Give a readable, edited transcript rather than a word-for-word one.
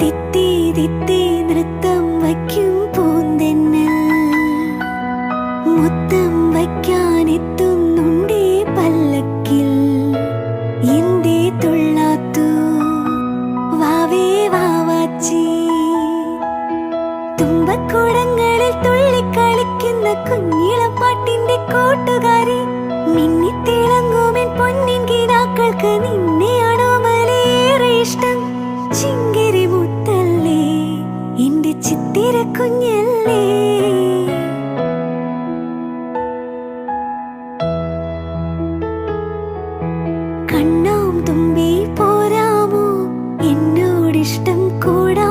തിത്തി തിത്തി നൃത്തം വയ്ക്കും പൂന്തെന്നൽ, മുത്തം വയ്ക്കാനെത്തുന്നുണ്ടേ പല്ലക്കിൽ. എന്തേ തുള്ളാത്തു വാവേ വാവാച്ചി, തുമ്പക്കുടങ്ങളിൽ തുള്ളിക്കളിക്കുന്ന കുഞ്ഞിളപ്പാട്ടിന്റെ കൂട്ടുകാരി. മിന്നിത്തിളങ്ങുമെൻ പൊന്നിൻ കിനാക്കൾക്ക് നിന്നെയാണോ മലേറെ ഇഷ്ടം? ചിങ്കിരി മുത്തല്ലേ എന്റെ ചിത്തിര കുഞ്ഞല്ലേ. കണ്ണാം തുമ്പി പോരാമോ എന്നോടിഷ്ടം കൂടാ